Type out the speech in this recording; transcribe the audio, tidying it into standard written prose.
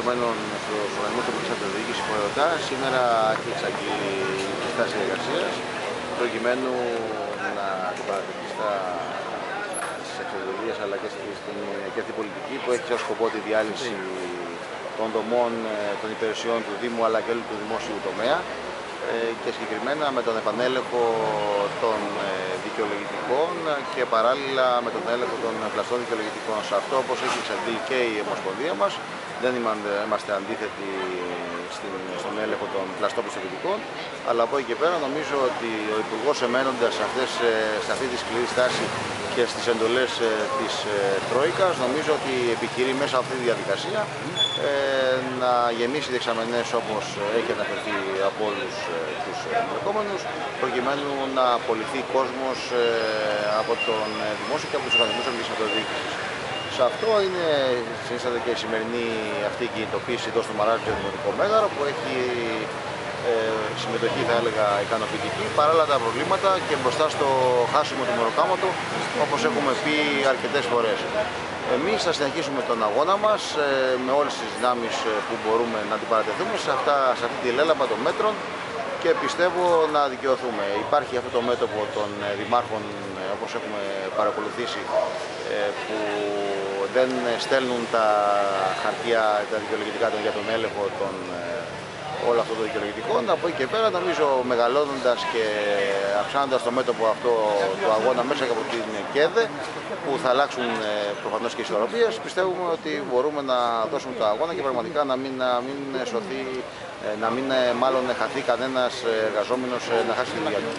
εργαζομένων στους οργανισμούς τοπικής αυτοδιοίκησης ΠΟΕΟΤΑ σήμερα έχει εξαγγείλει τη στάση εργασίας προκειμένου να αντιπαρατεθεί στις εξοδοτήσεις αλλά και στην αυτή πολιτική που έχει σαν σκοπό τη διάλυση των δομών των υπηρεσιών του Δήμου αλλά και του δημόσιου τομέα και συγκεκριμένα με τον επανέλεγχο των δικαιολογητικών και παράλληλα με τον έλεγχο των πλαστών δικαιολογητικών. Σε αυτό, όπως έχει εξαγγείλει και η Ομοσπονδία μας, δεν είμαστε αντίθετοι στον έλεγχο των πλαστών πιστοποιητικών, αλλά από εκεί και πέρα νομίζω ότι ο Υπουργός, εμένοντας σε αυτή τη σκληρή στάση και στις εντολές της Τρόικας, νομίζω ότι επιχειρεί μέσα από αυτή τη διαδικασία να γεμίσει δεξαμενές όπως έχει αναφερθεί από όλους τους εμπλεκόμενους, προκειμένου να απολυθεί κόσμος από τον δημόσιο και από τους οργανισμούς της αυτοδιοίκησης. Σε αυτό συνίσταται και η σημερινή αυτή κινητοποίηση εδώ στο Μαράζι το Δημοτικό Μέγαρο, που έχει συμμετοχή, θα έλεγα, ικανοποιητική, παράλληλα τα προβλήματα και μπροστά στο χάσιμο του μεροκάματο, όπως έχουμε πει αρκετές φορές. Εμείς θα συνεχίσουμε τον αγώνα μας με όλες τις δυνάμεις που μπορούμε να αντιπαρατεθούμε σε αυτή τη λέλαπα των μέτρων και πιστεύω να δικαιωθούμε. Υπάρχει αυτό το μέτωπο των δημάρχων, όπως έχουμε παρακολουθήσει, που δεν στέλνουν τα χαρτιά, τα δικαιολογητικά για τον έλεγχο όλο αυτό το δικαιολογητικό. Από εκεί και πέρα, νομίζω, μεγαλώνοντας και αυξάνοντας το μέτωπο αυτό του αγώνα μέσα και από την ΚΕΔΕ, που θα αλλάξουν προφανώς και οι ισορροπίες, πιστεύουμε ότι μπορούμε να δώσουμε το αγώνα και πραγματικά να μην χαθεί κανένας εργαζόμενος να χάσει τη δουλειά του.